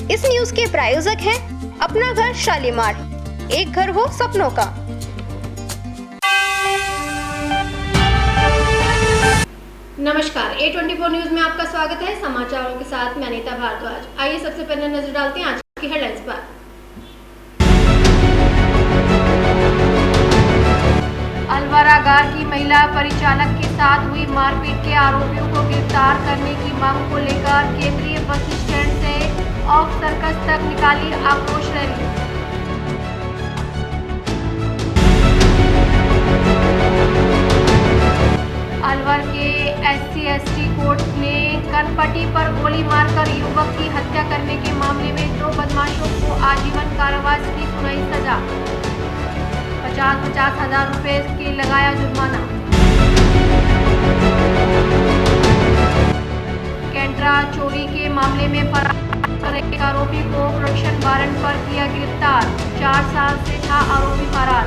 इस न्यूज के प्रायोजक हैं अपना घर शालीमार, एक घर हो सपनों का। नमस्कार, A24 न्यूज में आपका स्वागत है। समाचारों के साथ मैं अनीता भारद्वाज। आइए सबसे पहले नजर डालते हैं आज की हेडलाइंस पर। अलवरागार की महिला परिचालक के साथ हुई मारपीट के आरोपियों को गिरफ्तार करने की मांग को लेकर केंद्रीय बस स्टैंड से ऑफ सर्कस तक निकाली आक्रोश रैली। अलवर के SC/ST कोर्ट ने कनपट्टी पर गोली मारकर युवक की हत्या करने के मामले में 2 बदमाशों को आजीवन कारावास की सुनाई सजा। 50-50 हजार रुपए के लगाया जुर्माना। कैंट्रा चोरी के मामले में फरार एक आरोपी को प्रोडक्शन वारंट पर किया गिरफ्तार। 4 साल से था आरोपी फरार।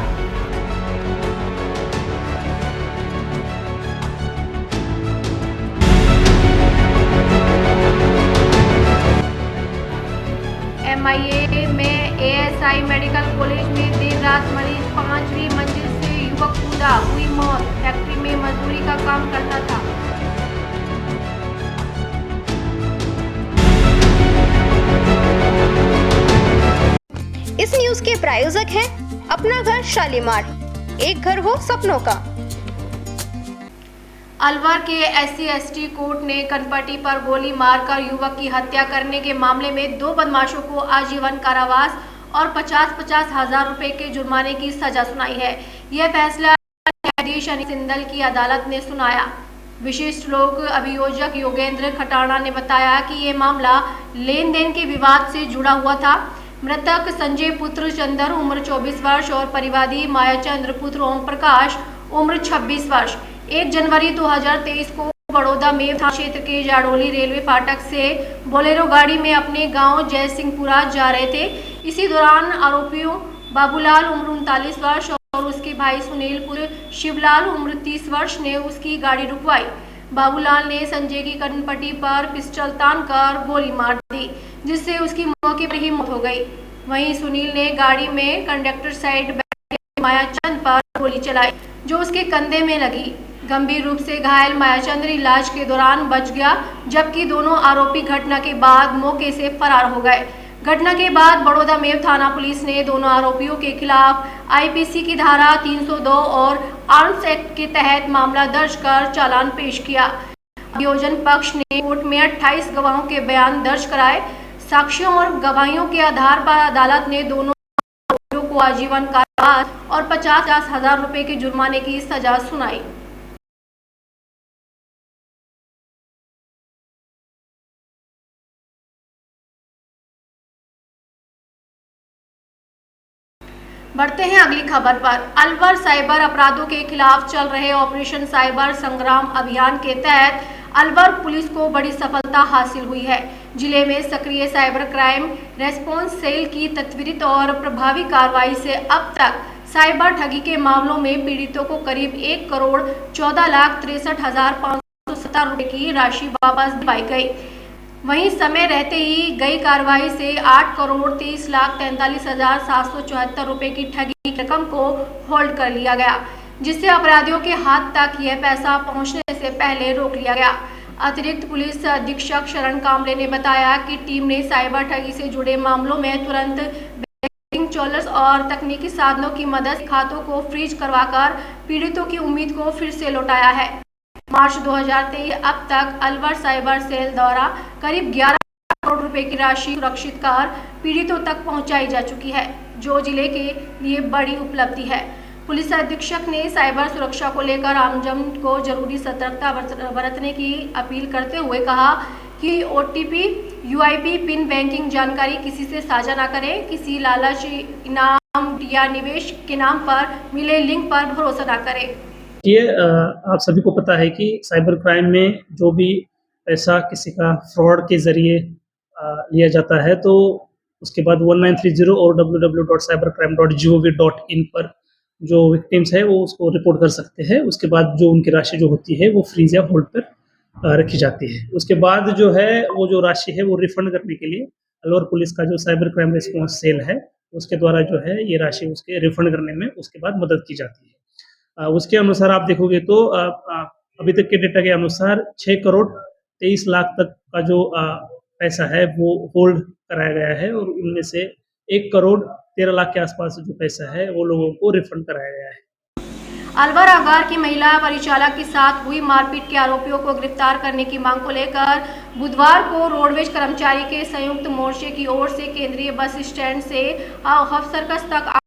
MIA में ASI मेडिकल कॉलेज में देर रात मरीज 5वीं मंजिल से युवक कूदा, हुई मौत। फैक्ट्री में मजदूरी का काम करता था। इस न्यूज के प्रायोजक हैं अपना घर शालीमार, एक घर हो सपनों का। अलवर के SC/ST कोर्ट ने कनपट्टी पर गोली मारकर युवक की हत्या करने के मामले में 2 बदमाशों को आजीवन कारावास और 50-50 हजार रुपए के जुर्माने की सजा सुनाई है। यह फैसला न्यायाधीश अनिल सिंदल की अदालत ने सुनाया। विशिष्ट लोक अभियोजक योगेंद्र खटाणा ने बताया कि ये मामला लेन देन के विवाद से जुड़ा हुआ था। मृतक संजय पुत्र चंदर उम्र 24 वर्ष और परिवादी मायाचंद्र पुत्र ओम प्रकाश उम्र 26 वर्ष 1 जनवरी 2023 को बड़ौदा में थाना क्षेत्र के जाडोली रेलवे फाटक से बोलेरो गाड़ी में अपने गांव जय सिंहपुरा जा रहे थे। इसी दौरान आरोपियों बाबूलाल उम्र 39 वर्ष और उसके भाई सुनील पुत्र शिवलाल उम्र 30 वर्ष ने उसकी गाड़ी रुकवाई। बाबूलाल ने संजय की कनपट्टी पर पिस्टल तानकर गोली मार दी, जिससे उसकी मौके पर ही मौत हो गई। वहीं सुनील ने गाड़ी में कंडक्टर साइड बैठे मायाचंद पर गोली चलाई, जो उसके कंधे में लगी। गंभीर रूप से घायल मायाचंद्र इलाज के दौरान बच गया, जबकि दोनों आरोपी घटना के बाद मौके से फरार हो गए। घटना के बाद बड़ौदा में थाना पुलिस ने दोनों आरोपियों के खिलाफ IPC की धारा 302 और आर्म्स एक्ट के तहत मामला दर्ज कर चालान पेश किया। अभियोजन पक्ष ने कोर्ट में 28 गवाहों के बयान दर्ज कराए। साक्ष्यों और गवाहियों के आधार पर अदालत ने दोनों आरोपियों को आजीवन कारावास और 50-50 हजार रुपए के जुर्माने की सजा सुनाई। बढ़ते हैं अगली खबर पर। अलवर साइबर अपराधों के खिलाफ चल रहे ऑपरेशन साइबर संग्राम अभियान के तहत अलवर पुलिस को बड़ी सफलता हासिल हुई है। जिले में सक्रिय साइबर क्राइम रेस्पॉन्स सेल की त्वरित और प्रभावी कार्रवाई से अब तक साइबर ठगी के मामलों में पीड़ितों को करीब 1,14,63,570 रुपए की राशि वापस दिलवाई गई। वहीं समय रहते ही गई कार्रवाई से 8,30,43,774 रुपए की ठगी की रकम को होल्ड कर लिया गया, जिससे अपराधियों के हाथ तक यह पैसा पहुंचने से पहले रोक लिया गया। अतिरिक्त पुलिस अधीक्षक शरण कामले ने बताया कि टीम ने साइबर ठगी से जुड़े मामलों में तुरंत बैंकिंग चोलर्स और तकनीकी साधनों की मदद से खातों को फ्रीज करवाकर पीड़ितों की उम्मीद को फिर से लौटाया है। मार्च 2023 अब तक अलवर साइबर सेल द्वारा करीब 11 करोड़ रुपए की राशि सुरक्षित कर पीड़ितों तक पहुंचाई जा चुकी है, जो जिले के लिए बड़ी उपलब्धि है। पुलिस अधीक्षक ने साइबर सुरक्षा को लेकर आमजन को जरूरी सतर्कता बरतने की अपील करते हुए कहा कि OTP, UIP, पिन बैंकिंग जानकारी किसी से साझा न करें। किसी लालच, इनाम या निवेश के नाम पर मिले लिंक पर भरोसा न करें। ये आप सभी को पता है कि साइबर क्राइम में जो भी पैसा किसी का फ्रॉड के ज़रिए लिया जाता है, तो उसके बाद 1930 और www.cybercrime.gov.in पर जो विक्टिम्स है वो उसको रिपोर्ट कर सकते हैं। उसके बाद जो उनकी राशि जो होती है वो फ्रीज या होल्ड पर रखी जाती है। उसके बाद जो है वो जो राशि है वो रिफंड करने के लिए अलवर पुलिस का जो साइबर क्राइम रिस्पॉन्स सेल है, उसके द्वारा जो है ये राशि उसके रिफंड करने में उसके बाद मदद की जाती है। उसके अनुसार आप देखोगे तो अभी तक के डेटा के अनुसार 6 करोड़ 23 लाख तक का जो पैसा है वो होल्ड कराया गया है और उनमें से 1 करोड़ 13 लाख के आसपास जो पैसा है वो लोगों को रिफंड कराया गया है। अलवर अगार की महिला परिचालक के साथ हुई मारपीट के आरोपियों को गिरफ्तार करने की मांग को लेकर बुधवार को रोडवेज कर्मचारी के संयुक्त मोर्चे की ओर से केंद्रीय बस स्टैंड से हब सर्कस तक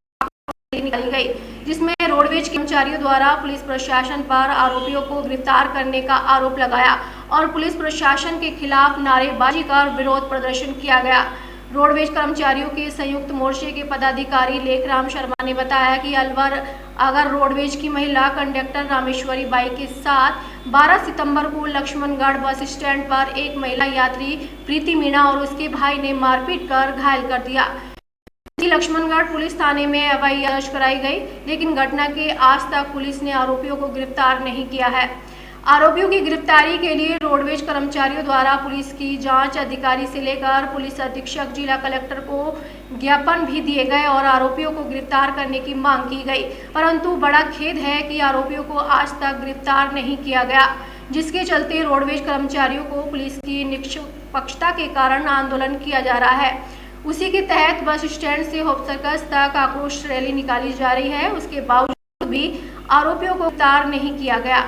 निकाली गई, जिसमें रोडवेज कर्मचारियों द्वारा पुलिस प्रशासन पर आरोपियों को गिरफ्तार करने का आरोप लगाया और पुलिस प्रशासन के खिलाफ नारेबाजी कर विरोध प्रदर्शन किया गया। रोडवेज कर्मचारियों के संयुक्त मोर्चे के पदाधिकारी लेखराम शर्मा ने बताया कि अलवर अगर रोडवेज की महिला कंडक्टर रामेश्वरी बाई के साथ 12 सितंबर को लक्ष्मणगढ़ बस स्टैंड पर एक महिला यात्री प्रीति मीणा और उसके भाई ने मारपीट कर घायल कर दिया। लक्ष्मणगढ़ पुलिस थाने में एफआईआर दर्ज कराई गई, लेकिन घटना के आज तक पुलिस ने आरोपियों को गिरफ्तार नहीं किया है। आरोपियों की गिरफ्तारी के लिए रोडवेज कर्मचारियों द्वारा पुलिस की जांच अधिकारी से लेकर पुलिस अधीक्षक जिला कलेक्टर को ज्ञापन भी दिए गए और आरोपियों को गिरफ्तार करने की मांग की गई, परंतु बड़ा खेद है कि आरोपियों को आज तक गिरफ्तार नहीं किया गया, जिसके चलते रोडवेज कर्मचारियों को पुलिस की निष्पक्षता के कारण आंदोलन किया जा रहा है। उसी के तहत बस स्टैंड से होप सर्कस तक आक्रोश रैली निकाली जा रही है। उसके बावजूद भी आरोपियों को गिरफ्तार नहीं किया गया।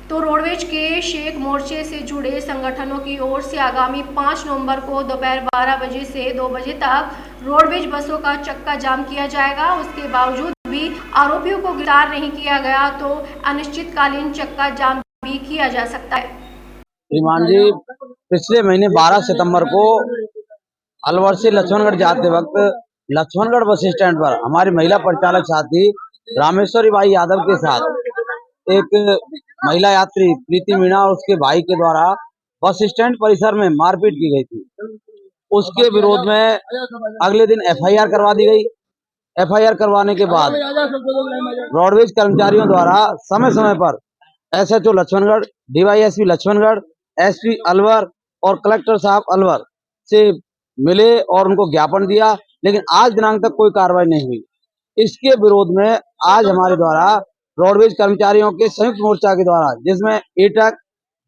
तो रोडवेज के शेख मोर्चे से जुड़े संगठनों की ओर से आगामी 5 नवंबर को दोपहर 12 बजे से 2 बजे तक रोडवेज बसों का चक्का जाम किया जाएगा। उसके बावजूद भी आरोपियों को गिरफ्तार नहीं किया गया तो अनिश्चितकालीन चक्का जाम भी किया जा सकता है। श्रीमान जी, पिछले महीने 12 सितंबर को अलवर से लक्ष्मणगढ़ जाते वक्त लक्ष्मणगढ़ बस स्टैंड पर हमारी महिला परिचालक साथी रामेश्वरी बाई यादव के साथ एक महिला यात्री प्रीति मीणा और उसके भाई के द्वारा बस स्टैंड परिसर में मारपीट की गई थी। उसके विरोध में अगले दिन एफआईआर करवा दी गई। एफआईआर करवाने के बाद रोडवेज कर्मचारियों द्वारा समय समय पर SHO Laxmangarh, DYSP Laxmangarh, SP Alwar और कलेक्टर साहब अलवर से मिले और उनको ज्ञापन दिया, लेकिन आज दिनांक तक कोई कार्रवाई नहीं हुई। इसके विरोध में आज हमारे द्वारा रोडवेज कर्मचारियों के संयुक्त मोर्चा के द्वारा, जिसमें एटक,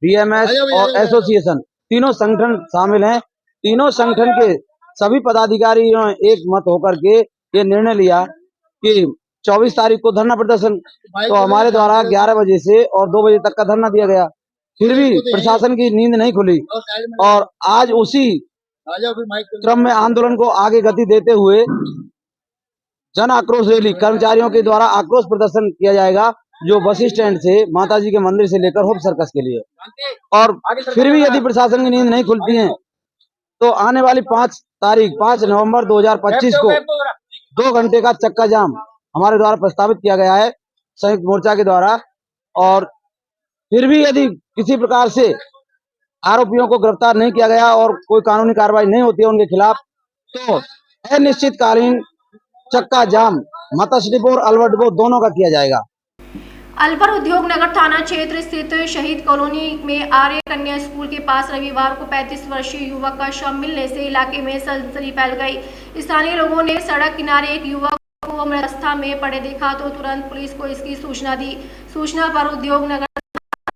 बीएमएस और एसोसिएशन तीनों संगठन शामिल हैं, तीनों संगठन के सभी पदाधिकारियों ने एक मत होकर के ये निर्णय लिया कि 24 तारीख को धरना प्रदर्शन, तो हमारे द्वारा 11 बजे से और 2 बजे तक का धरना दिया गया। फिर भी प्रशासन की नींद नहीं खुली और आज उसी क्रम में आंदोलन को आगे गति देते हुए जन आक्रोश रैली कर्मचारियों के द्वारा आक्रोश प्रदर्शन किया जाएगा, जो बस स्टैंड से माताजी के मंदिर से लेकर होप सर्कस के लिए। और फिर भी यदि प्रशासन की नींद नहीं खुलती है तो आने वाली 5 नवंबर 2025 को 2 घंटे का चक्का जाम हमारे द्वारा प्रस्तावित किया गया है संयुक्त मोर्चा के द्वारा। और फिर भी यदि किसी प्रकार से आरोपियों को गिरफ्तार नहीं किया गया और कोई कानूनी कार्रवाई नहीं होती है उनके खिलाफ, तो अनिश्चितकालीन चक्का जाम मत्स्य डिपो और अलवर डिपो दोनों का किया जाएगा। अलवर उद्योग नगर थाना क्षेत्र स्थित शहीद कॉलोनी में आर्य कन्या स्कूल के पास रविवार को 35 वर्षीय युवक का शव मिलने से इलाके में सनसनी फैल गई। स्थानीय लोगों ने सड़क किनारे एक युवक को मृत अवस्था में पड़े देखा तो तुरंत पुलिस को इसकी सूचना दी। सूचना पर उद्योग नगर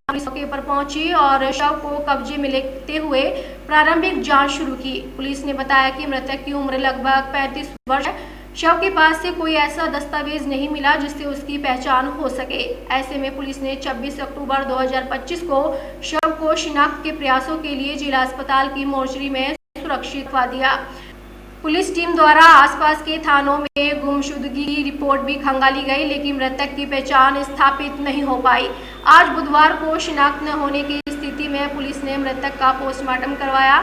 पुलिस मौके पर पहुंची और शव को कब्जे में लेते हुए प्रारंभिक जांच शुरू की। पुलिस ने बताया कि मृतक की उम्र लगभग 35 वर्ष है। शव के पास से कोई ऐसा दस्तावेज नहीं मिला जिससे उसकी पहचान हो सके। ऐसे में पुलिस ने 26 अक्टूबर 2025 को शव को शिनाख्त के प्रयासों के लिए जिला अस्पताल की मोर्चरी में सुरक्षित करवा दिया। पुलिस टीम द्वारा आसपास के थानों में गुमशुदगी की रिपोर्ट भी खंगाली गई, लेकिन मृतक की पहचान स्थापित नहीं हो पाई। आज बुधवार को शिनाख्त न होने की स्थिति में पुलिस ने मृतक का पोस्टमार्टम करवाया।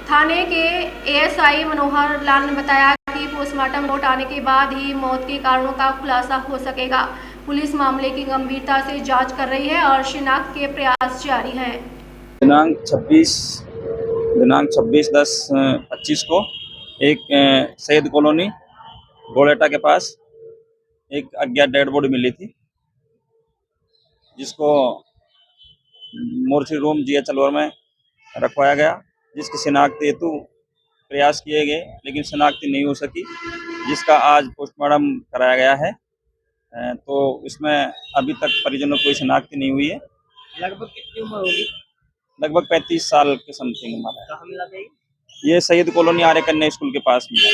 थाने के एएसआई मनोहर लाल ने बताया कि पोस्टमार्टम रिपोर्ट आने के बाद ही मौत के कारणों का खुलासा हो सकेगा। पुलिस मामले की गंभीरता से जांच कर रही है और शिनाख्त के प्रयास जारी हैं। दिनांक 26/10/25 को एक सैयद कॉलोनी गोलेटा के पास एक अज्ञात डेड बॉडी मिली थी, जिसको मोर्चरी रूम जीएच अलवर में रखवाया गया, जिसकी शिनाख्त हेतु प्रयास किए गए, लेकिन शनाख्ती नहीं हो सकी, जिसका आज पोस्टमार्टम कराया गया है। तो इसमें अभी तक परिजनों को कोई शनाख्ती नहीं हुई है। लगभग कितनी उम्र होगी? लगभग 35 साल के समथिंग उम्र है। कहाँ मिला था ये सैयद कॉलोनी आर्य कन्या स्कूल के पास मिला।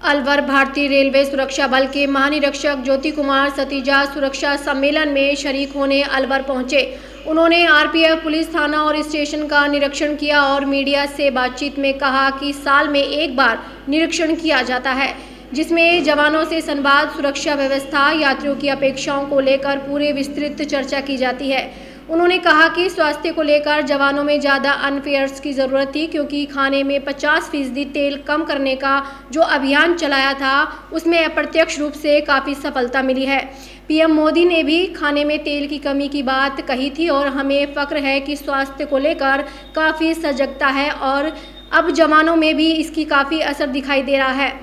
अलवर भारतीय रेलवे सुरक्षा बल के महानिरीक्षक ज्योति कुमार सतीजा सुरक्षा सम्मेलन में शरीक होने अलवर पहुंचे। उन्होंने आरपीएफ पुलिस थाना और स्टेशन का निरीक्षण किया और मीडिया से बातचीत में कहा कि साल में एक बार निरीक्षण किया जाता है, जिसमें जवानों से संवाद, सुरक्षा व्यवस्था, यात्रियों की अपेक्षाओं को लेकर पूरे विस्तृत चर्चा की जाती है। उन्होंने कहा कि स्वास्थ्य को लेकर जवानों में ज़्यादा अनफेयर्स की ज़रूरत थी, क्योंकि खाने में 50% तेल कम करने का जो अभियान चलाया था उसमें अप्रत्यक्ष रूप से काफ़ी सफलता मिली है। पीएम मोदी ने भी खाने में तेल की कमी की बात कही थी और हमें फ़ख्र है कि स्वास्थ्य को लेकर काफ़ी सजगता है और अब जवानों में भी इसकी काफ़ी असर दिखाई दे रहा है,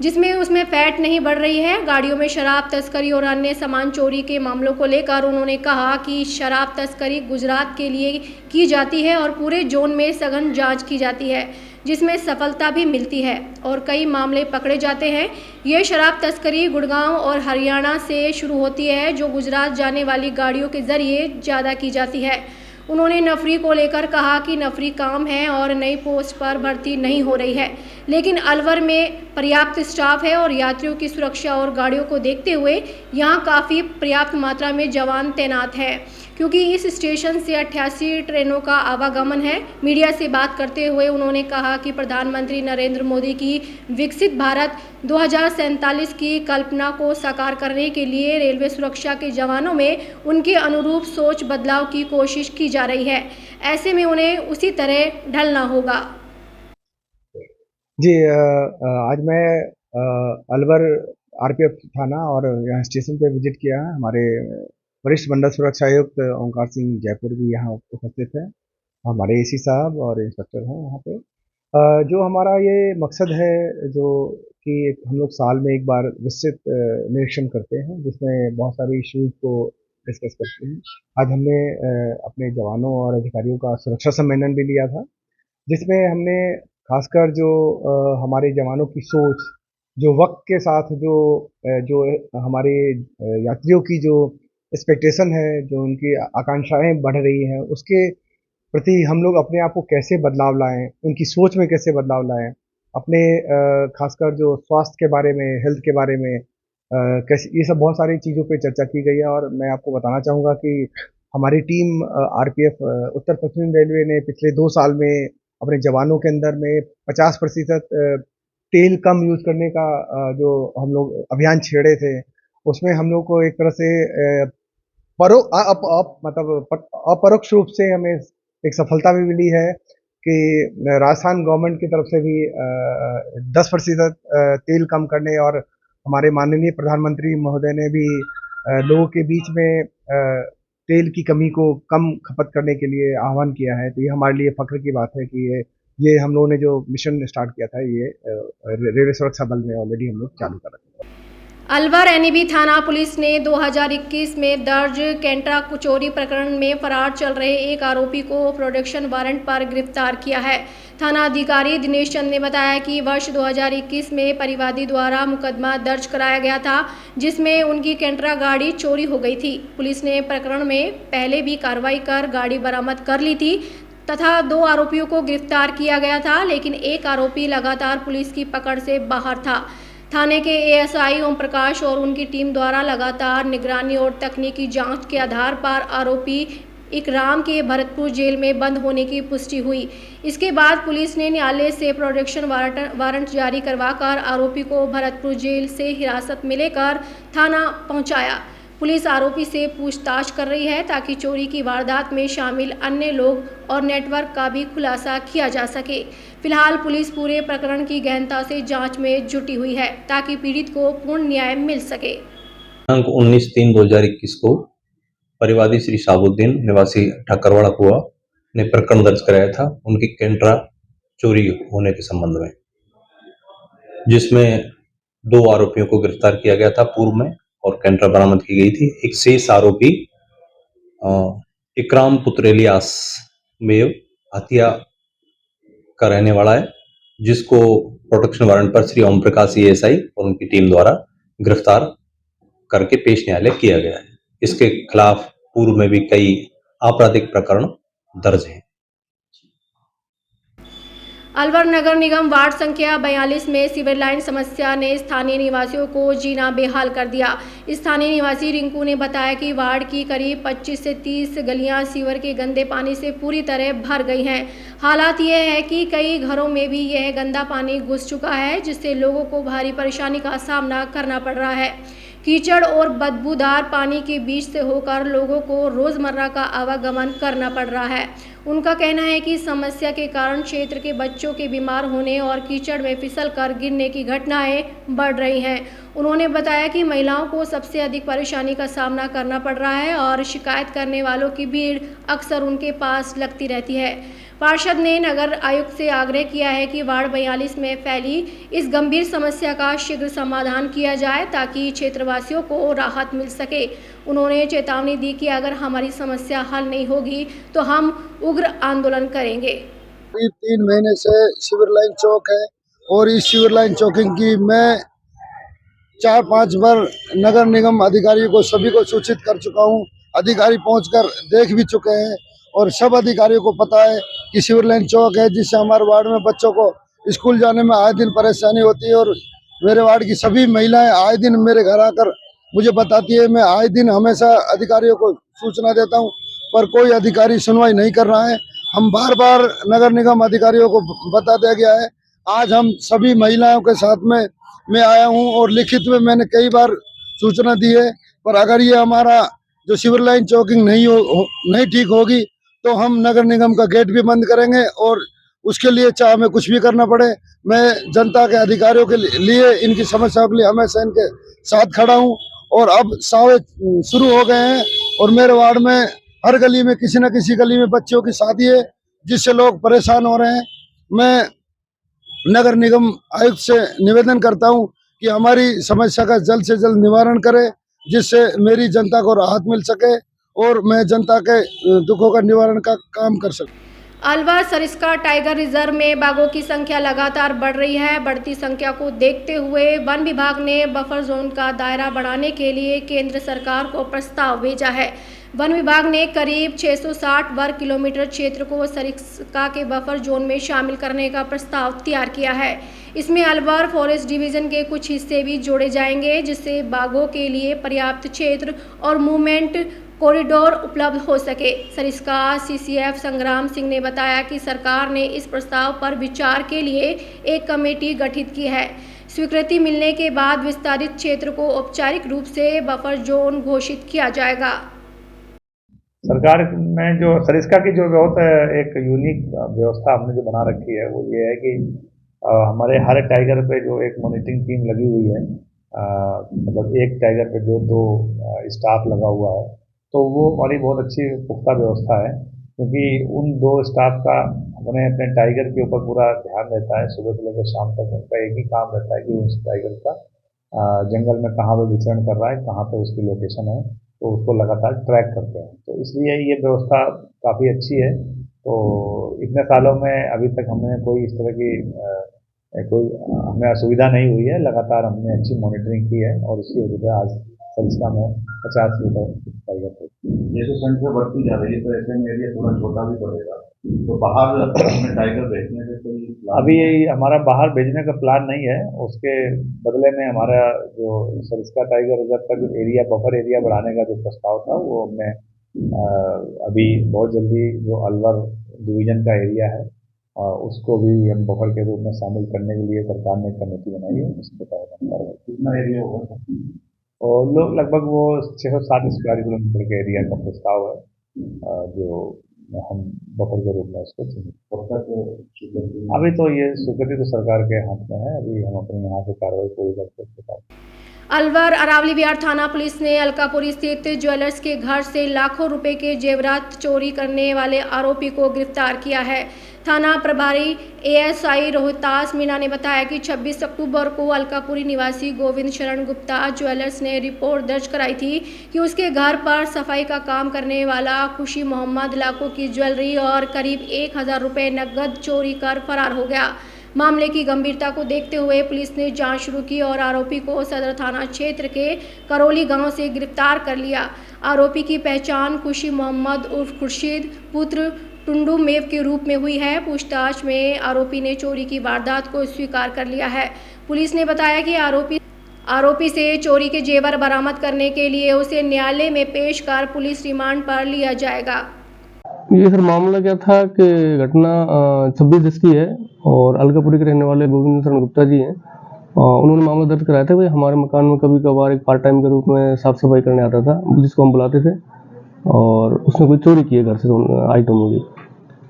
जिसमें उसमें फैट नहीं बढ़ रही है। गाड़ियों में शराब तस्करी और अन्य सामान चोरी के मामलों को लेकर उन्होंने कहा कि शराब तस्करी गुजरात के लिए की जाती है और पूरे जोन में सघन जांच की जाती है, जिसमें सफलता भी मिलती है और कई मामले पकड़े जाते हैं। ये शराब तस्करी गुड़गांव और हरियाणा से शुरू होती है, जो गुजरात जाने वाली गाड़ियों के जरिए ज़्यादा की जाती है। उन्होंने नफरी को लेकर कहा कि नफरी काम है और नई पोस्ट पर भर्ती नहीं हो रही है, लेकिन अलवर में पर्याप्त स्टाफ है और यात्रियों की सुरक्षा और गाड़ियों को देखते हुए यहाँ काफ़ी पर्याप्त मात्रा में जवान तैनात हैं, क्योंकि इस स्टेशन से 88 ट्रेनों का आवागमन है। मीडिया से बात करते हुए उन्होंने कहा कि प्रधानमंत्री नरेंद्र मोदी की विकसित भारत 2047 की कल्पना को साकार करने के लिए रेलवे सुरक्षा के जवानों में उनके अनुरूप सोच बदलाव की कोशिश की जा रही है। ऐसे में उन्हें उसी तरह ढलना होगा। जी आज मैं अलवर आरपीएफ थाना और यहाँ स्टेशन पे विजिट किया है। हमारे वरिष्ठ मंडल सुरक्षा आयुक्त ओंकार सिंह जयपुर भी यहाँ उपस्थित है, हमारे एसी साहब और इंस्पेक्टर हैं यहाँ पे। जो हमारा ये मकसद है जो कि हम लोग साल में एक बार विस्तृत निरीक्षण करते हैं, जिसमें बहुत सारे इश्यूज को डिस्कस करते हैं। आज हमने अपने जवानों और अधिकारियों का सुरक्षा सम्मेलन भी लिया था, जिसमें हमने खासकर जो हमारे जवानों की सोच, जो वक्त के साथ जो हमारे यात्रियों की जो एक्सपेक्टेशन है, जो उनकी आकांक्षाएं बढ़ रही हैं, उसके प्रति हम लोग अपने आप को कैसे बदलाव लाएं, उनकी सोच में कैसे बदलाव लाएं, अपने खासकर जो स्वास्थ्य के बारे में, हेल्थ के बारे में कैसे, ये सब बहुत सारी चीज़ों पे चर्चा की गई है। और मैं आपको बताना चाहूँगा कि हमारी टीम आरपीएफ उत्तर पश्चिम रेलवे ने पिछले 2 साल में अपने जवानों के अंदर में 50% तेल कम यूज़ करने का जो हम लोग अभियान छेड़े थे, उसमें हम लोग को एक तरह से अपरोक्ष रूप से हमें एक सफलता भी मिली है कि राजस्थान गवर्नमेंट की तरफ से भी 10% तेल कम करने, और हमारे माननीय प्रधानमंत्री महोदय ने भी लोगों के बीच में तेल की कमी को कम खपत करने के लिए आह्वान किया है। तो ये हमारे लिए फख्र की बात है कि ये हम लोगों ने जो मिशन स्टार्ट किया था, ये रेलवे सुरक्षा बल में ऑलरेडी हम लोग चालू कर रहे हैं। अलवर एनईबी थाना पुलिस ने 2021 में दर्ज कैंट्रा चोरी प्रकरण में फरार चल रहे एक आरोपी को प्रोडक्शन वारंट पर गिरफ्तार किया है। थाना अधिकारी दिनेश चंद ने बताया कि वर्ष 2021 में परिवादी द्वारा मुकदमा दर्ज कराया गया था, जिसमें उनकी कैंट्रा गाड़ी चोरी हो गई थी। पुलिस ने प्रकरण में पहले भी कार्रवाई कर गाड़ी बरामद कर ली थी तथा 2 आरोपियों को गिरफ्तार किया गया था, लेकिन एक आरोपी लगातार पुलिस की पकड़ से बाहर था। थाने के एएसआई ओम प्रकाश और उनकी टीम द्वारा लगातार निगरानी और तकनीकी जांच के आधार पर आरोपी इकराम के भरतपुर जेल में बंद होने की पुष्टि हुई। इसके बाद पुलिस ने न्यायालय से प्रोडक्शन वारंट जारी करवाकर आरोपी को भरतपुर जेल से हिरासत में लेकर थाना पहुंचाया। पुलिस आरोपी से पूछताछ कर रही है ताकि चोरी की वारदात में शामिल अन्य लोग और नेटवर्क का भी खुलासा किया जा सके। फिलहाल पुलिस पूरे प्रकरण की गहनता से जांच में जुटी हुई है ताकि पीड़ित को पूर्ण न्याय मिल सके। दिनांक 19/3/2021 को परिवादी श्री शाहबुद्दीन निवासी ठाकरवाड़ा कुआ ने प्रकरण दर्ज कराया था उनकी कैंट्रा चोरी होने के संबंध में, जिसमें 2 आरोपियों को गिरफ्तार किया गया था पूर्व में और कैंट्रा बरामद की गई थी। एक शेष आरोपी इकराम पुत्र इलियास में हत्या का रहने वाला है, जिसको प्रोटेक्शन वारंट पर श्री ओम प्रकाश एएसआई और उनकी टीम द्वारा गिरफ्तार करके पेश न्यायालय किया गया है। इसके खिलाफ पूर्व में भी कई आपराधिक प्रकरण दर्ज हैं। अलवर नगर निगम वार्ड संख्या 42 में सीवर लाइन समस्या ने स्थानीय निवासियों को जीना बेहाल कर दिया। स्थानीय निवासी रिंकू ने बताया कि वार्ड की करीब 25 से 30 गलियां सीवर के गंदे पानी से पूरी तरह भर गई हैं। हालात यह है कि कई घरों में भी यह गंदा पानी घुस चुका है, जिससे लोगों को भारी परेशानी का सामना करना पड़ रहा है। कीचड़ और बदबूदार पानी के बीच से होकर लोगों को रोज़मर्रा का आवागमन करना पड़ रहा है। उनका कहना है कि समस्या के कारण क्षेत्र के बच्चों के बीमार होने और कीचड़ में फिसलकर गिरने की घटनाएं बढ़ रही हैं। उन्होंने बताया कि महिलाओं को सबसे अधिक परेशानी का सामना करना पड़ रहा है और शिकायत करने वालों की भीड़ अक्सर उनके पास लगती रहती है। पार्षद ने नगर आयुक्त से आग्रह किया है कि वार्ड 42 में फैली इस गंभीर समस्या का शीघ्र समाधान किया जाए ताकि क्षेत्रवासियों को राहत मिल सके। उन्होंने चेतावनी दी कि अगर हमारी समस्या हल नहीं होगी तो हम उग्र आंदोलन करेंगे। 3 महीने से सीवर लाइन चौक है और इस सीवर लाइन चौकिंग की मैं 4-5 बार नगर निगम अधिकारियों को सभी को सूचित कर चुका हूँ। अधिकारी पहुंचकर देख भी चुके हैं और सब अधिकारियों को पता है कि सीवर लाइन चौक है, जिससे हमारे वार्ड में बच्चों को स्कूल जाने में आए दिन परेशानी होती है। और मेरे वार्ड की सभी महिलाएं आए दिन मेरे घर आकर मुझे बताती है। मैं आए दिन हमेशा अधिकारियों को सूचना देता हूं, पर कोई अधिकारी सुनवाई नहीं कर रहा है। हम बार बार नगर निगम अधिकारियों को बता दिया गया है। आज हम सभी महिलाओं के साथ में मैं आया हूं और लिखित में मैंने कई बार सूचना दी है, पर अगर ये हमारा जो सीवर लाइन चौकिंग नहीं ठीक होगी तो हम नगर निगम का गेट भी बंद करेंगे और उसके लिए चाहे हमें कुछ भी करना पड़े। मैं जनता के अधिकारियों के लिए, इनकी समस्याओं के लिए हमेशा इनके साथ खड़ा हूं। और अब सावे शुरू हो गए हैं और मेरे वार्ड में हर गली में किसी न किसी गली में बच्चों की शादी है, जिससे लोग परेशान हो रहे हैं। मैं नगर निगम आयुक्त से निवेदन करता हूं कि हमारी समस्या का जल्द से जल्द निवारण करे, जिससे मेरी जनता को राहत मिल सके और मैं जनता के दुखों का निवारण का काम कर सकूं। अलवर सरिस्का टाइगर रिजर्व में बाघों की संख्या लगातार बढ़ रही है। बढ़ती संख्या को देखते हुए वन विभाग ने बफर जोन का दायरा बढ़ाने के लिए केंद्र सरकार को प्रस्ताव भेजा है। वन विभाग ने करीब 660 वर्ग किलोमीटर क्षेत्र को सरिस्का के बफर जोन में शामिल करने का प्रस्ताव तैयार किया है। इसमें अलवर फॉरेस्ट डिवीजन के कुछ हिस्से भी जोड़े जाएंगे, जिससे बाघों के लिए पर्याप्त क्षेत्र और मूवमेंट कॉरिडोर उपलब्ध हो सके। सरिस्का सीसीएफ संग्राम सिंह ने बताया कि सरकार ने इस प्रस्ताव पर विचार के लिए एक कमेटी गठित की है। स्वीकृति मिलने के बाद विस्तारित क्षेत्र को औपचारिक रूप से बफर जोन घोषित किया जाएगा। सरकार में जो सरिस्का की जो बहुत एक यूनिक व्यवस्था हमने जो बना रखी है वो ये है कि हमारे हर टाइगर पे जो एक मॉनिटरिंग टीम लगी हुई है, मतलब एक टाइगर पे दो स्टाफ लगा हुआ है, तो वो हमारी बहुत अच्छी पुख्ता व्यवस्था है, क्योंकि उन 2 स्टाफ का अपने टाइगर के ऊपर पूरा ध्यान रहता है। सुबह से लेकर शाम तक उनका एक ही काम रहता है कि उस टाइगर का जंगल में कहाँ पे विचरण कर रहा है, कहाँ पे उसकी लोकेशन है, तो उसको लगातार ट्रैक करते हैं। तो इसलिए ये व्यवस्था काफ़ी अच्छी है। तो इतने सालों में अभी तक हमें कोई इस तरह की हमें असुविधा नहीं हुई है। लगातार हमने अच्छी मॉनिटरिंग की है और इसकी वजह से आज सरिस्का में 50 मीटर टाइगर थे। जैसे संख्या बढ़ती जा रही है तो ऐसे में एरिया थोड़ा छोटा भी पड़ेगा, तो बाहर अपने टाइगर भेजने से कोई अभी हमारा बाहर भेजने का प्लान नहीं है। उसके बदले में हमारा जो सरिस्का टाइगर रिजर्व का जो एरिया बफर एरिया बढ़ाने का जो प्रस्ताव था वो हमने अभी बहुत जल्दी जो अलवर डिवीजन का एरिया है उसको भी हम बफर के रूप में शामिल करने के लिए सरकार ने कमेटी बनाई है। उसके तहत कितना एरिया होगा और लोग लगभग वो 660 स्क्वायर किलोमीटर के एरिया का प्रस्ताव है, जो हम बफर के रूप में उसको चुनेंगे। अभी तो ये स्वीकृति तो सरकार के हाथ में है, अभी हम अपने यहाँ से कार्रवाई पूरी करते हैं। अलवर अरावली विहार थाना पुलिस ने अलकापुरी स्थित ज्वेलर्स के घर से लाखों रुपए के जेवरात चोरी करने वाले आरोपी को गिरफ्तार किया है। थाना प्रभारी एएसआई रोहतास मीना ने बताया कि 26 अक्टूबर को अलकापुरी निवासी गोविंद शरण गुप्ता ज्वेलर्स ने रिपोर्ट दर्ज कराई थी कि उसके घर पर सफाई का काम करने वाला खुशी मोहम्मद लाखों की ज्वेलरी और करीब 1000 रुपये नकद चोरी कर फरार हो गया। मामले की गंभीरता को देखते हुए पुलिस ने जांच शुरू की और आरोपी को सदर थाना क्षेत्र के करौली गांव से गिरफ्तार कर लिया। आरोपी की पहचान खुशी मोहम्मद उर्फ खुर्शीद पुत्र टुंडू मेव के रूप में हुई है। पूछताछ में आरोपी ने चोरी की वारदात को स्वीकार कर लिया है। पुलिस ने बताया कि आरोपी से चोरी के जेवर बरामद करने के लिए उसे न्यायालय में पेश कर पुलिस रिमांड पर लिया जाएगा। ये सर मामला क्या था कि घटना 26 की है और अलकापुरी के रहने वाले गोविंद शरण गुप्ता जी हैं। उन्होंने मामला दर्ज कराया था कि भाई हमारे मकान में कभी कभार एक पार्ट टाइम के रूप में साफ सफाई करने आता था, जिसको हम बुलाते थे, और उसने कोई चोरी की है घर से आइटमों की।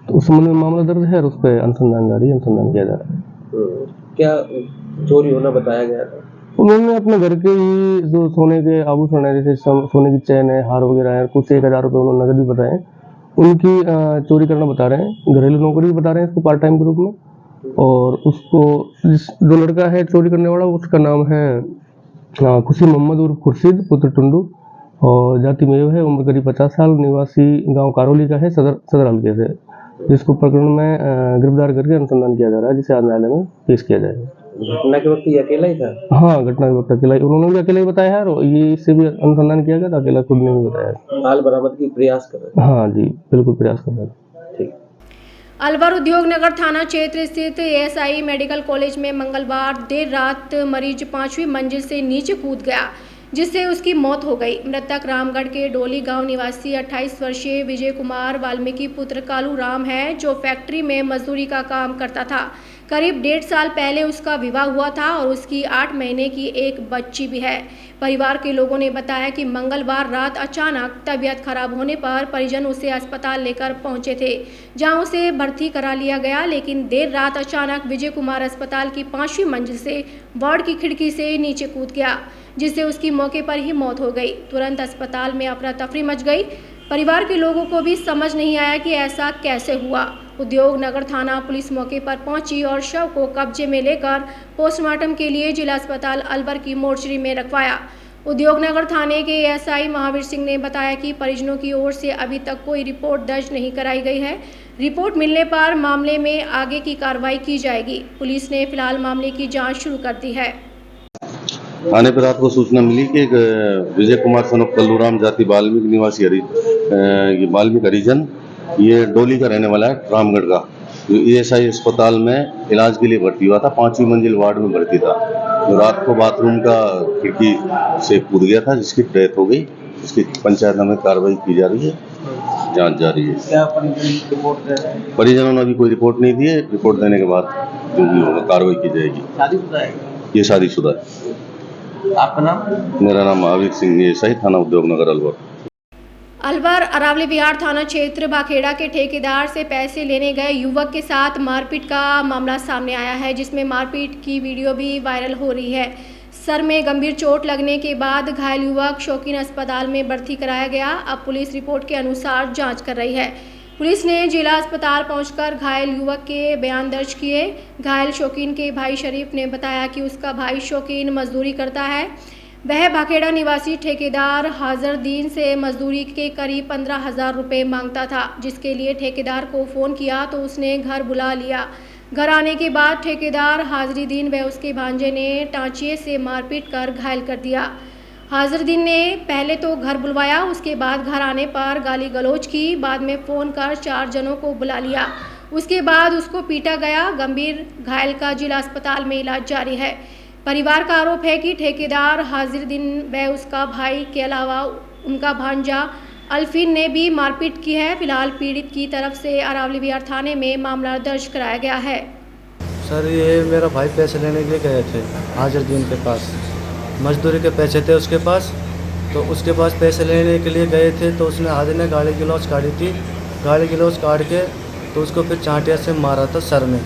तो उस संबंध में मामला दर्ज है और उस पर अनुसंधान किया जा रहा है। क्या चोरी होना बताया गया था? उन्होंने अपने घर के ही जो सोने के आभूषण है, जैसे सोने की चैन है, हार वगैरह है, कुछ 1000 रुपये उन्होंने नकद भी बताए, उनकी चोरी करना बता रहे हैं। घरेलू नौकरी बता रहे हैं इसको पार्ट टाइम के रूप में। और उसको जो लड़का है चोरी करने वाला, उसका नाम है खुशी मोहम्मद उर्फ खुर्शीद पुत्र टुंडू, और जाति मेव है, उम्र करीब 50 साल, निवासी गांव करौली का है, सदर हल्के से, जिसको प्रकरण में गिरफ्तार करके अनुसंधान किया जा रहा है, जिसे आज न्यायालय में पेश किया जाएगा। घटना के वक्त ये अकेला ही था? हाँ, घटना के वक्त अकेला ही, उन्होंने भी अकेला ही बताया है और ये इससे भी अनुसंधान किया गया था, अकेला खुद ने भी बताया। माल बरामद की प्रयास कर रहे हैं? हाँ जी, बिल्कुल प्रयास कर रहे हैं। ठीक। अलवर उद्योग नगर थाना क्षेत्र स्थित एएसआई मेडिकल कॉलेज में मंगलवार देर रात मरीज 5वीं मंजिल से नीचे कूद गया, जिससे उसकी मौत हो गई। मृतक रामगढ़ के डोली गांव निवासी 28 वर्षीय विजय कुमार वाल्मीकि पुत्र कालू राम है, जो फैक्ट्री में मजदूरी का काम करता था। करीब 1.5 साल पहले उसका विवाह हुआ था और उसकी 8 महीने की एक बच्ची भी है। परिवार के लोगों ने बताया कि मंगलवार रात अचानक तबीयत खराब होने पर परिजन उसे अस्पताल लेकर पहुंचे थे, जहां उसे भर्ती करा लिया गया, लेकिन देर रात अचानक विजय कुमार अस्पताल की 5वीं मंजिल से वार्ड की खिड़की से नीचे कूद गया, जिससे उसकी मौके पर ही मौत हो गई। तुरंत अस्पताल में अफरा तफरी मच गई। परिवार के लोगों को भी समझ नहीं आया कि ऐसा कैसे हुआ। उद्योग नगर थाना पुलिस मौके पर पहुंची और शव को कब्जे में लेकर पोस्टमार्टम के लिए जिला अस्पताल अलवर की मोर्चरी में रखवाया। उद्योग नगर थाने के एएसआई महावीर सिंह ने बताया कि परिजनों की ओर से अभी तक कोई रिपोर्ट दर्ज नहीं कराई गई है। रिपोर्ट मिलने पर मामले में आगे की कार्रवाई की जाएगी। पुलिस ने फिलहाल मामले की जाँच शुरू कर दी है। थाने पर रात को सूचना मिली कि विजय कुमार सन ऑफ कल्लूराम जाति वाल्मीकि निवासी वाल्मीकि हरिजन, ये डोली का रहने वाला है, रामगढ़ का, जो ईएसआई अस्पताल में इलाज के लिए भर्ती हुआ था। 5वीं मंजिल वार्ड में भर्ती था, जो रात को बाथरूम का खिड़की से कूद गया था, जिसकी डेथ हो गई। इसकी पंचायत में कार्रवाई की जा रही है, जांच जारी है। क्या रिपोर्ट परिजनों ने अभी कोई रिपोर्ट नहीं दी है। रिपोर्ट देने के बाद जो भी होगा कार्रवाई की जाएगी। शादीशुदा है? ये शादीशुदा है। आपका नाम? मेरा नाम महावीर सिंह, ईएसआई थाना उद्योग नगर अलवर। अलवर अरावली विहार थाना क्षेत्र भाखेड़ा के ठेकेदार से पैसे लेने गए युवक के साथ मारपीट का मामला सामने आया है, जिसमें मारपीट की वीडियो भी वायरल हो रही है। सर में गंभीर चोट लगने के बाद घायल युवक शौकीन अस्पताल में भर्ती कराया गया। अब पुलिस रिपोर्ट के अनुसार जांच कर रही है। पुलिस ने जिला अस्पताल पहुंचकर घायल युवक के बयान दर्ज किए। घायल शौकीन के भाई शरीफ ने बताया कि उसका भाई शौकीन मजदूरी करता है। वह भाखेड़ा निवासी ठेकेदार हाजरदीन से मजदूरी के करीब 15,000 रुपये मांगता था, जिसके लिए ठेकेदार को फ़ोन किया तो उसने घर बुला लिया। घर आने के बाद ठेकेदार हाजरदीन व उसके भांजे ने टांचिए से मारपीट कर घायल कर दिया। हाजरदीन ने पहले तो घर बुलवाया, उसके बाद घर आने पर गाली गलौज की, बाद में फ़ोन कर 4 जनों को बुला लिया। उसके बाद उसको पीटा गया। गंभीर घायल का जिला अस्पताल में इलाज जारी है। परिवार का आरोप है कि ठेकेदार हाजरदीन व उसका भाई के अलावा उनका भांजा अल्फीन ने भी मारपीट की है। फिलहाल पीड़ित की तरफ से अरावली विहार थाने में मामला दर्ज कराया गया है। सर, ये मेरा भाई पैसे लेने के लिए गए थे हाजरदीन के पास, मजदूरी के पैसे थे उसके पास, तो उसके पास पैसे लेने के लिए गए थे। तो उसने हाजिर ने गाली गलौज काटी थी। गाली गलौज काट के तो उसको फिर चांटिया से मारा था सर में।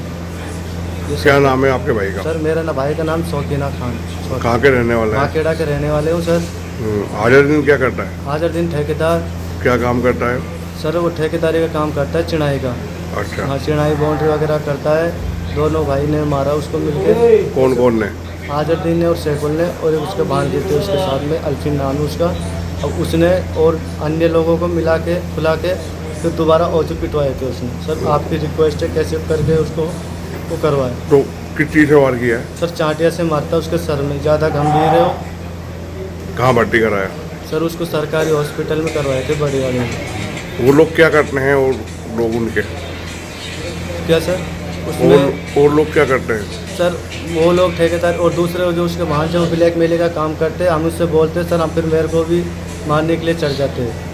क्या नाम है आपके भाई का? सर, मेरा भाई का नाम शौकीना खान। कहाँ के रहने वाले हैं? भाखेड़ा के रहने वाले हूँ सर। हाजरदीन क्या करता है? हाजरदीन ठेकेदार। क्या काम करता है? सर, वो ठेकेदारी का काम करता है, चिनाई का। अच्छा। हाँ, चिड़ाई बाउंड्री वगैरह करता है। दोनों भाई ने मारा उसको मिलके। कौन कौन ने? आजरदीन ने और सैफुल ने, और उसके भांजे थे उसके साथ में, अल्फिन नाम है उसका। अब उसने और अन्य लोगों को मिला के खुला के फिर दोबारा औचक पिटवाए थे उसने। सर आपकी रिक्वेस्ट है कैसे करके उसको वो करवाए। तो किस चीज़ से वार किया है? सर चांटिया से मारता उसके सर में, ज़्यादा गंभीर है वो। कहाँ भर्ती कराया? सर उसको सरकारी हॉस्पिटल में करवाए थे बड़ी वाले में। वो लोग क्या करते हैं और लोग उनके? क्या सर? उसमें और लोग क्या करते हैं? सर वो लोग ठेकेदार और दूसरे जो उसके भांजे वो ब्लैक मेले का काम करते हैं। हम उससे बोलते हैं सर, हम फिर मेरे को भी मारने के लिए चढ़ जाते हैं।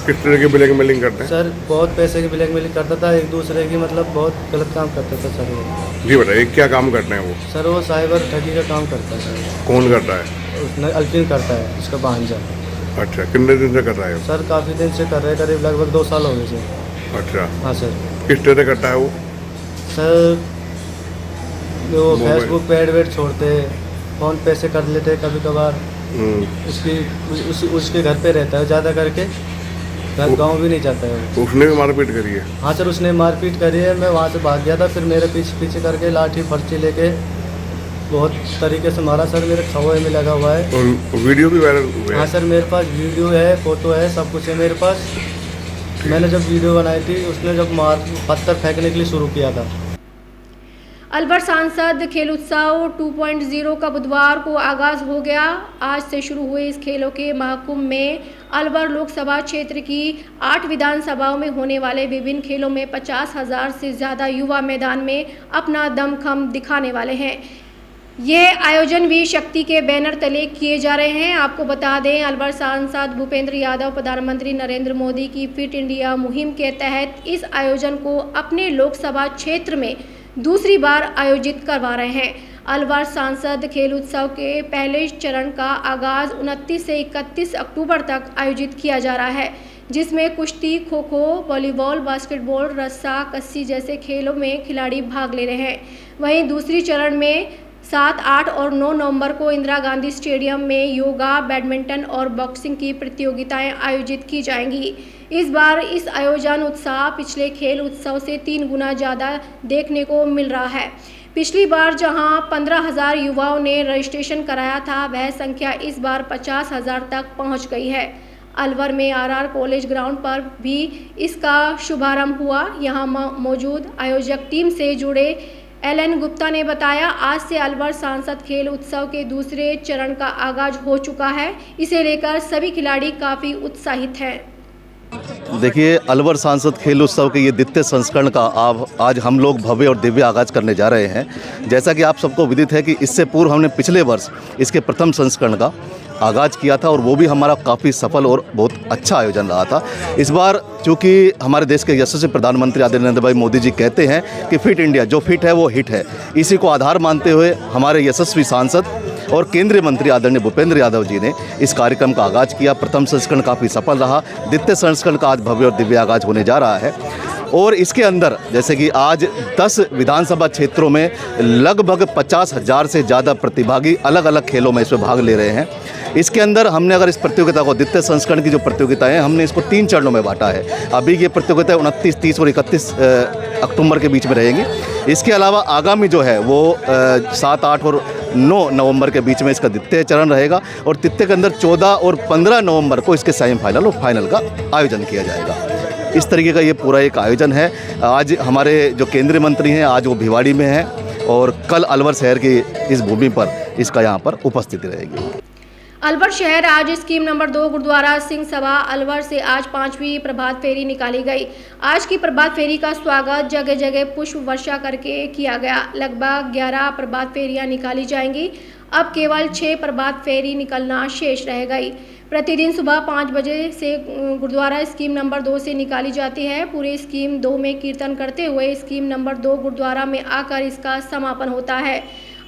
किस तरह की ब्लैक मेलिंग करते हैं? सर बहुत पैसे की ब्लैक मेलिंग करता था, एक दूसरे की मतलब बहुत गलत काम करता था सर वो। जी बताइए क्या काम करते हैं वो? सर वो साइबर ठगी का काम करता है। कौन करता है? उसने अल्फिन करता है, उसका भांजा। अच्छा, कितने दिन से कर रहा है? सर काफ़ी दिन से कर रहे हैं, करीब लगभग 2 साल हो गए सर। अच्छा। हाँ सर। किस तरह करता है वो? सर वो फेसबुक पे एड छोड़ते, फ़ोन पे से कर लेते कभी कभार। उसके घर पे रहता है ज़्यादा करके, गाँव भी नहीं जाता है वो। उसने भी मारपीट करी है? हाँ सर उसने मारपीट करी है। मैं वहाँ से भाग गया था, फिर मेरे पीछे करके लाठी पर्ची लेके बहुत तरीके से मारा सर। मेरे खवोए में लगा हुआ है। और वीडियो भी वायरल हुआ है? हाँ सर मेरे पास वीडियो है, फोटो है, सब कुछ है मेरे पास। मैंने जब वीडियो बनाई थी उसने जब पत्थर फेंकने के लिए शुरू किया था। अलवर सांसद खेल उत्सव 2.0 का बुधवार को आगाज हो गया। आज से शुरू हुए इस खेलों के महाकुंभ में अलवर लोकसभा क्षेत्र की 8 विधानसभाओं में होने वाले विभिन्न खेलों में 50,000 से ज़्यादा युवा मैदान में अपना दमखम दिखाने वाले हैं। यह आयोजन वीर शक्ति के बैनर तले किए जा रहे हैं। आपको बता दें, अलवर सांसद भूपेंद्र यादव प्रधानमंत्री नरेंद्र मोदी की फिट इंडिया मुहिम के तहत इस आयोजन को अपने लोकसभा क्षेत्र में दूसरी बार आयोजित करवा रहे हैं। अलवर सांसद खेल उत्सव के पहले चरण का आगाज 29 से 31 अक्टूबर तक आयोजित किया जा रहा है, जिसमें कुश्ती, खो खो, वॉलीबॉल, बास्केटबॉल, रस्सा कस्सी जैसे खेलों में खिलाड़ी भाग ले रहे हैं। वहीं दूसरी चरण में 7, 8 और 9 नवंबर को इंदिरा गांधी स्टेडियम में योगा, बैडमिंटन और बॉक्सिंग की प्रतियोगिताएं आयोजित की जाएंगी। इस बार इस आयोजन उत्साह पिछले खेल उत्सव से 3 गुना ज़्यादा देखने को मिल रहा है। पिछली बार जहां 15,000 युवाओं ने रजिस्ट्रेशन कराया था, वह संख्या इस बार 50,000 तक पहुंच गई है। अलवर में आरआर कॉलेज ग्राउंड पर भी इसका शुभारंभ हुआ। यहां मौजूद आयोजक टीम से जुड़े एलएन गुप्ता ने बताया, आज से अलवर सांसद खेल उत्सव के दूसरे चरण का आगाज हो चुका है। इसे लेकर सभी खिलाड़ी काफ़ी उत्साहित हैं। देखिए, अलवर सांसद खेल उत्सव के ये द्वितीय संस्करण का आज हम लोग भव्य और दिव्य आगाज करने जा रहे हैं। जैसा कि आप सबको विदित है कि इससे पूर्व हमने पिछले वर्ष इसके प्रथम संस्करण का आगाज किया था और वो भी हमारा काफ़ी सफल और बहुत अच्छा आयोजन रहा था। इस बार चूँकि हमारे देश के यशस्वी प्रधानमंत्री आदरणीय नरेंद्र भाई मोदी जी कहते हैं कि फिट इंडिया, जो फिट है वो हिट है, इसी को आधार मानते हुए हमारे यशस्वी सांसद और केंद्रीय मंत्री आदरणीय भूपेंद्र यादव जी ने इस कार्यक्रम का आगाज किया। प्रथम संस्करण काफ़ी सफल रहा। द्वितीय संस्करण का आज भव्य और दिव्य आगाज होने जा रहा है और इसके अंदर जैसे कि आज 10 विधानसभा क्षेत्रों में लगभग 50,000 से ज़्यादा प्रतिभागी अलग अलग खेलों में इसमें भाग ले रहे हैं। इसके अंदर हमने अगर इस प्रतियोगिता को, द्वितीय संस्करण की जो प्रतियोगिताएं हैं, हमने इसको 3 चरणों में बांटा है। अभी ये प्रतियोगिताएं 29, 30 और 31 अक्टूबर के बीच में रहेंगी। इसके अलावा आगामी जो है वो 7, 8 और 9 नवंबर के बीच में इसका द्वितीय चरण रहेगा और तृतीय के अंदर 14 और 15 नवंबर को इसके सेमीफाइनल और फाइनल का आयोजन किया जाएगा। इस तरीके का ये पूरा एक आयोजन है। आज हमारे जो केंद्रीय मंत्री हैं, आज वो भिवाड़ी में हैं और कल अलवर शहर की इस भूमि पर इसका यहाँ पर उपस्थिति रहेगी। अलवर शहर आज स्कीम नंबर 2 गुरुद्वारा सिंह सभा अलवर से आज 5वीं प्रभात फेरी निकाली गई। आज की प्रभात फेरी का स्वागत जगह जगह पुष्प वर्षा करके किया गया। लगभग 11 प्रभात फेरियां निकाली जाएंगी। अब केवल 6 प्रभात फेरी निकलना शेष रह गई। प्रतिदिन सुबह 5 बजे से गुरुद्वारा स्कीम नंबर 2 से निकाली जाती है। पूरे स्कीम 2 में कीर्तन करते हुए स्कीम नंबर 2 गुरुद्वारा में आकर इसका समापन होता है।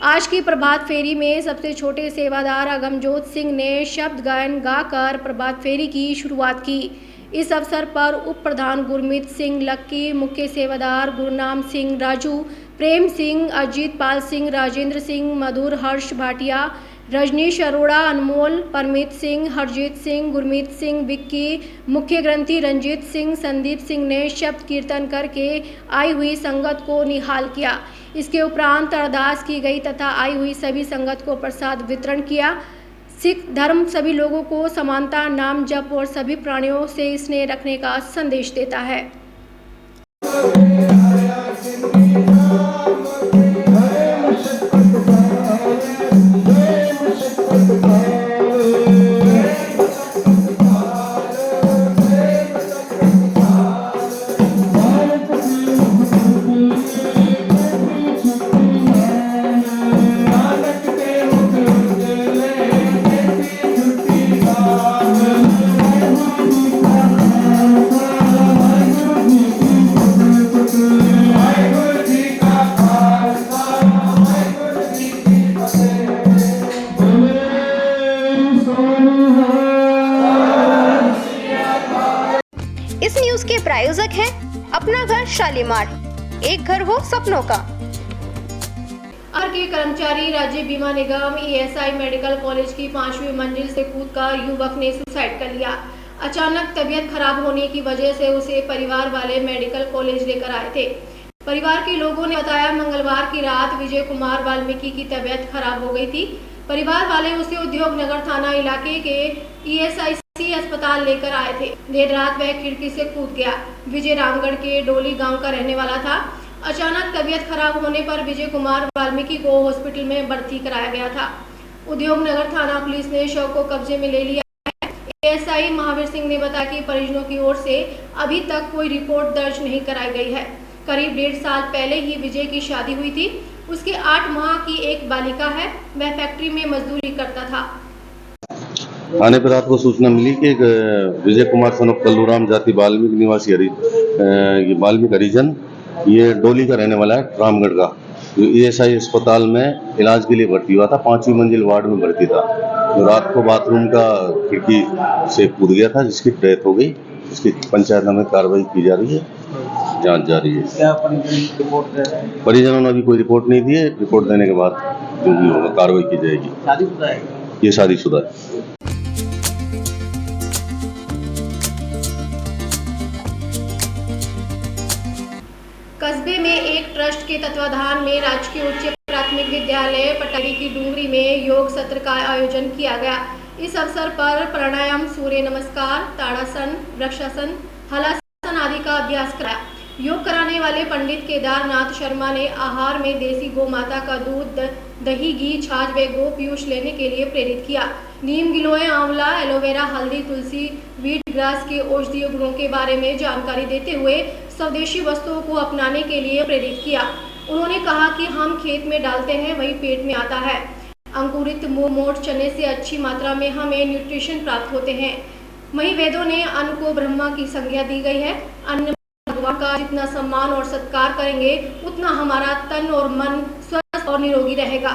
आज की प्रभात फेरी में सबसे छोटे सेवादार अगमजोत सिंह ने शब्द गायन गाकर प्रभात फेरी की शुरुआत की। इस अवसर पर उप प्रधान गुरमीत सिंह लक्की, मुख्य सेवादार गुरनाम सिंह राजू, प्रेम सिंह, अजीत पाल सिंह, राजेंद्र सिंह, मधुर हर्ष भाटिया, रजनीश अरोड़ा, अनमोल, परमीत सिंह, हरजीत सिंह, गुरमीत सिंह, विक्की, मुख्य ग्रंथी रंजीत सिंह, संदीप सिंह ने शब्द कीर्तन करके आई हुई संगत को निहाल किया। इसके उपरांत अरदास की गई तथा आई हुई सभी संगत को प्रसाद वितरण किया। सिख धर्म सभी लोगों को समानता, नाम जप और सभी प्राणियों से स्नेह रखने का संदेश देता है। इस न्यूज के प्रायोजक हैं अपना घर शालीमार, एक घर हो सपनों का। आर के कर्मचारी राज्य बीमा निगम ईएसआई मेडिकल कॉलेज की 5वीं मंजिल से कूदकर युवक ने सुसाइड कर लिया। अचानक तबीयत खराब होने की वजह से उसे परिवार वाले मेडिकल कॉलेज लेकर आए थे। परिवार के लोगों ने बताया, मंगलवार की रात विजय कुमार वाल्मीकि की तबीयत खराब हो गई थी। परिवार वाले उसे उद्योग नगर थाना इलाके के ईएसआईसी अस्पताल लेकर आए थे। देर रात वह खिड़की से कूद गया। विजय रामगढ़ के डोली गांव का रहने वाला था। अचानक तबीयत खराब होने पर विजय कुमार वाल्मीकि को हॉस्पिटल में भर्ती कराया गया था। उद्योग नगर थाना पुलिस ने शव को कब्जे में ले लिया है। एएसआई महावीर सिंह ने बताया कि परिजनों की ओर से अभी तक कोई रिपोर्ट दर्ज नहीं कराई गई है। करीब 1.5 साल पहले ही विजय की शादी हुई थी। उसके 8 माह की एक बालिका है। वह फैक्ट्री में मजदूरी करता था। थाने पर रात को सूचना मिली कि एक विजय कुमार सन ऑफ कल्लूराम जाति वाल्मीकि निवासी वाल्मीकि हरिजन, ये डोली का रहने वाला है, रामगढ़ का, जो ईएसआई अस्पताल में इलाज के लिए भर्ती हुआ था। 5वीं मंजिल वार्ड में भर्ती था। तो रात को बाथरूम का खिड़की से कूद गया था, जिसकी डेथ हो गई। इसकी पंचायत में कार्रवाई की जा रही है, जांच जारी है। क्या रिपोर्ट परिजनों ने अभी कोई रिपोर्ट नहीं दी है। रिपोर्ट देने के बाद जो भी होगा कार्रवाई की जाएगी। शादीशुदा है? ये शादीशुदा है। कस्बे में एक ट्रस्ट के तत्वाधान में राजकीय उच्च प्राथमिक विद्यालय पटारी की डूंगरी में योग सत्र का आयोजन किया गया। इस अवसर पर प्राणायाम, सूर्य नमस्कार, ताड़ासन, वृक्षासन, हलासन आदि का अभ्यास कराया। योग कराने वाले पंडित केदारनाथ शर्मा ने आहार में देसी गौ माता का दूध, दही, घी, छाछ व गो पीयूष लेने के लिए प्रेरित किया। नीम, गिलोय, आंवला, एलोवेरा, हल्दी, तुलसी, वीट ग्रास के औषधीय गुणों के बारे में जानकारी देते हुए स्वदेशी वस्तुओं को अपनाने के लिए प्रेरित किया। उन्होंने कहा कि हम खेत में डालते हैं वही पेट में आता है। अंकुरित मुंह मोट चने से अच्छी मात्रा में हमें न्यूट्रिशन प्राप्त होते हैं। वहीं वेदों ने अन्न को ब्रह्मा की संज्ञा दी गई है। अन्न भगवान का जितना सम्मान और सत्कार करेंगे उतना हमारा तन और मन स्वस्थ और निरोगी रहेगा।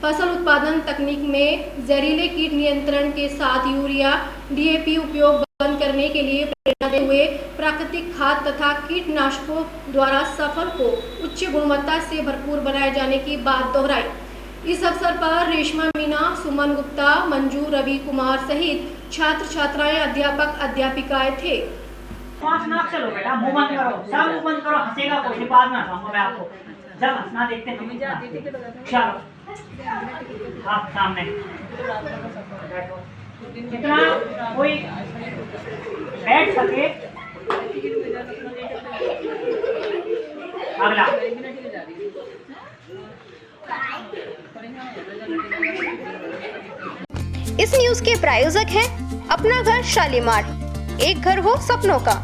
फसल उत्पादन तकनीक में जहरीले कीट नियंत्रण के साथ यूरिया, डीएपी उपयोग बंद करने के लिए प्रेरणा देते हुए प्राकृतिक खाद तथा कीटनाशकों द्वारा फसल को उच्च गुणवत्ता से भरपूर बनाए जाने की बात दोहराई। इस अवसर पर रेशमा मीना, सुमन गुप्ता, मंजू, रवि कुमार सहित छात्र छात्राएं, अध्यापक अध्यापिकाएं थे। चलो बेटा, मुंह बंद करो, सब मुंह बंद करो, हंसेगा कोई नहीं, बाद में हंसाऊंगा मैं आपको। जब हंसना देखते हैं। चलो आप सामने जितना कोई बैठ सके। अगला इस न्यूज के प्रायोजक हैं अपना घर शालीमार, एक घर हो सपनों का।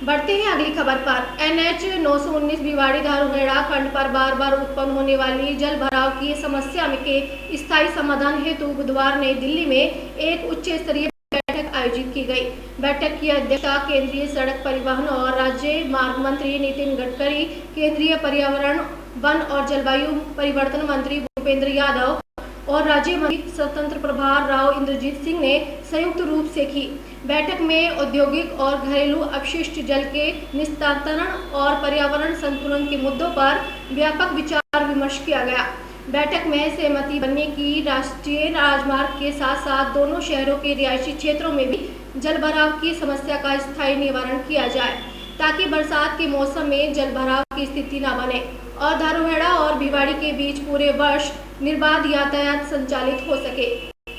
बढ़ते हैं अगली खबर पर। NH 919 भिवाड़ी धारूहेड़ा खंड पर बार बार उत्पन्न होने वाली जल भराव की समस्या के स्थायी समाधान हेतु बुधवार नई दिल्ली में एक उच्च स्तरीय बैठक आयोजित की गई। बैठक की अध्यक्षता केंद्रीय सड़क परिवहन और राज्य मार्ग मंत्री नितिन गडकरी, केंद्रीय पर्यावरण, वन और जलवायु परिवर्तन मंत्री भूपेंद्र यादव और राज्य मंत्री स्वतंत्र प्रभार राव इंद्रजीत सिंह ने संयुक्त रूप से की। बैठक में औद्योगिक और घरेलू अपशिष्ट जल के निस्तारण और पर्यावरण संतुलन के मुद्दों पर व्यापक विचार विमर्श किया गया। बैठक में सहमति बनने की राष्ट्रीय राजमार्ग के साथ साथ दोनों शहरों के रिहायशी क्षेत्रों में भी जल भराव की समस्या का स्थायी निवारण किया जाए, ताकि बरसात के मौसम में जल भराव की स्थिति न बने और धारूहेड़ा और भिवाड़ी के बीच पूरे वर्ष निर्बाध यातायात संचालित हो सके।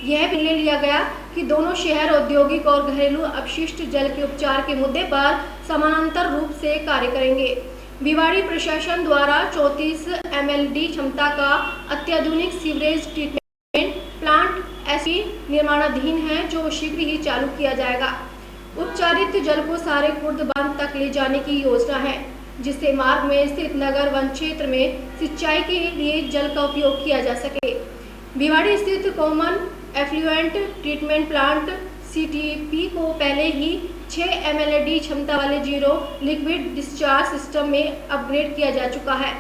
यह भी निर्णय लिया गया कि दोनों शहर औद्योगिक और घरेलू अपशिष्ट जल के उपचार के मुद्दे पर समानांतर रूप से कार्य करेंगे। भिवाड़ी प्रशासन द्वारा 34 MLD क्षमता का अत्याधुनिक सीवरेज ट्रीटमेंट प्लांट एसपी निर्माणाधीन है, जो शीघ्र ही चालू किया जाएगा। उपचारित जल को सारे खुर्द बांध तक ले जाने की योजना है, जिससे मार्ग में स्थित नगर वन क्षेत्र में सिंचाई के लिए जल का उपयोग किया जा सके। भिवाड़ी स्थित common effluent treatment plant CTP को पहले ही 6 MLD क्षमता वाले जीरो लिक्विड डिस्चार्ज सिस्टम में अपग्रेड किया जा चुका है।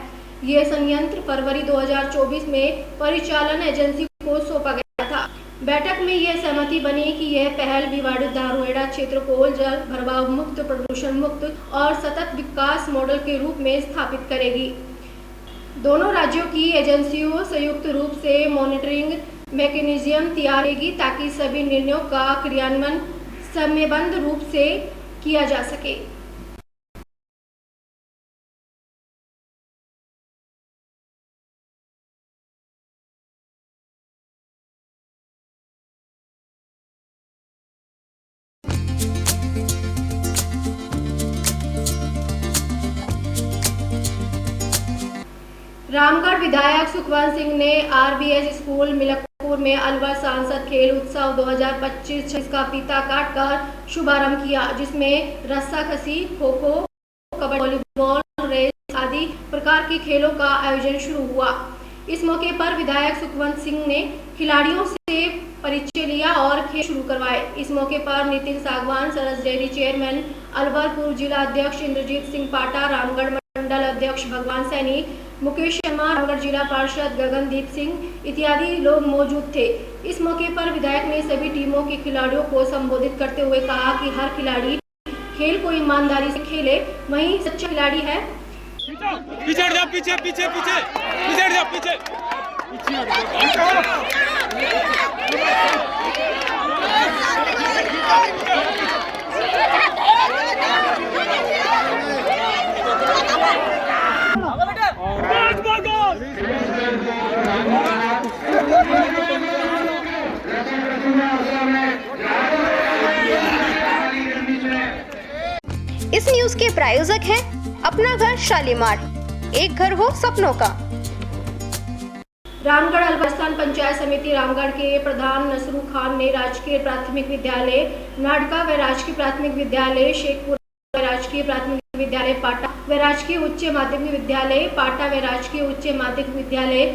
यह संयंत्र फरवरी 2024 में परिचालन एजेंसी को सौंपा गया था। बैठक में यह सहमति बनी कि यह पहल भिवाड़ी धारूहेड़ा क्षेत्र को जल भराव मुक्त, प्रदूषण मुक्त और सतत विकास मॉडल के रूप में स्थापित करेगी। दोनों राज्यों की एजेंसियों संयुक्त रूप से मॉनिटरिंग मैकेनिज्म तैयार करेगी, ताकि सभी निर्णयों का क्रियान्वयन समयबद्ध रूप से किया जा सके। रामगढ़ विधायक सुखवंत सिंह ने RBS स्कूल मिलकपुर में अलवर सांसद खेल उत्सव 2025 का फीता काटकर शुभारंभ किया, जिसमें रस्साकसी, खो-खो, कबड्डी, वॉलीबॉल, रेस आदि प्रकार के खेलों का आयोजन शुरू हुआ। इस मौके पर विधायक सुखवंत सिंह ने खिलाड़ियों से परिचय लिया और खेल शुरू करवाए। इस मौके पर नितिन सागवान, सरस डेयरी चेयरमैन अलवर, पूर्व जिला अध्यक्ष इंद्रजीत सिंह पाटा, रामगढ़ मंडल अध्यक्ष भगवान सैनी, मुकेश शर्मा, रामगढ़ जिला पार्षद गगनदीप सिंह इत्यादि लोग मौजूद थे। इस मौके पर विधायक ने सभी टीमों के खिलाड़ियों को संबोधित करते हुए कहा कि हर खिलाड़ी खेल को ईमानदारी से खेले, वही सच्चा खिलाड़ी है। पीछे हट जा, पीछे पीछे पीछे पीछे हट जा, पीछे इस न्यूज के प्रायोजक हैं अपना घर शालीमार, एक घर हो सपनों का। रामगढ़ अलवर पंचायत समिति रामगढ़ के प्रधान नसरू खान ने राजकीय प्राथमिक विद्यालय नाडका व राजकीय प्राथमिक विद्यालय शेखपुर व राजकीय प्राथमिक विद्यालय पाटा व राजकीय उच्च माध्यमिक विद्यालय पाटा व राजकीय उच्च माध्यमिक विद्यालय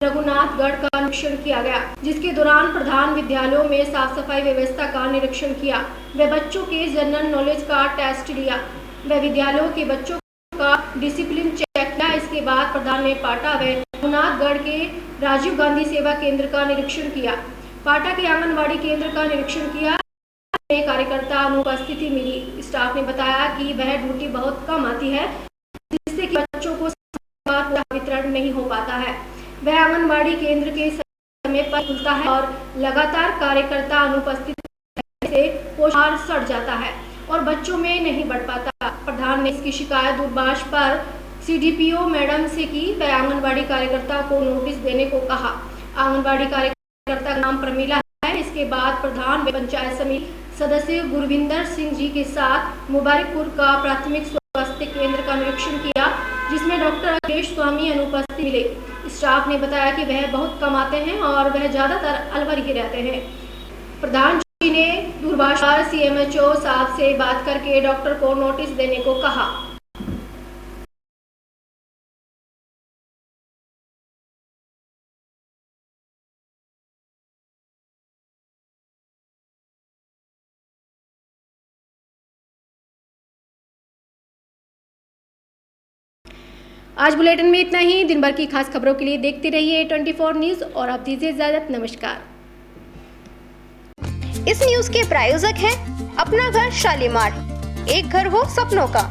रघुनाथगढ़ का निरीक्षण किया गया, जिसके दौरान प्रधान विद्यालयों में साफ सफाई व्यवस्था का निरीक्षण किया व बच्चों के जनरल नॉलेज का टेस्ट लिया व विद्यालयों के बच्चों का डिसिप्लिन चेक किया। इसके बाद प्रधान ने पाटा व रघुनाथगढ़ के राजीव गांधी सेवा केंद्र का निरीक्षण किया। पाटा के आंगनबाड़ी केंद्र का निरीक्षण किया। कार्यकर्ता अनुपस्थिति मिली। स्टाफ ने बताया कि वह ड्यूटी बहुत कम आती है, जिससे कि बच्चों को वितरण नहीं हो पाता है। वह आंगनबाड़ी केंद्र के समय पर खुलता है और लगातार कार्यकर्ता अनुपस्थित से पोषण सड़ जाता है और बच्चों में नहीं बढ़ पाता। प्रधान ने इसकी शिकायत दूरभाष पर CDPO मैडम से की। वह आंगनबाड़ी कार्यकर्ता को नोटिस देने को कहा। आंगनबाड़ी कार्यकर्ता का नाम प्रमीला है। इसके बाद प्रधान व पंचायत समिति सदस्य गुरविंदर सिंह जी के साथ मुबारकपुर का प्राथमिक स्वास्थ्य केंद्र का निरीक्षण किया, जिसमें डॉक्टर अखिलेश स्वामी अनुपस्थित मिले। स्टाफ ने बताया कि वह बहुत कम आते हैं और वह ज्यादातर अलवर ही रहते हैं। प्रधान जी ने दूरभाष पर CMHO साहब से बात करके डॉक्टर को नोटिस देने को कहा। आज बुलेटिन में इतना ही। दिन भर की खास खबरों के लिए देखते रहिए 24 न्यूज और आप दीजिए इजाजत। नमस्कार। इस न्यूज के प्रायोजक हैं अपना घर शालीमार, एक घर हो सपनों का।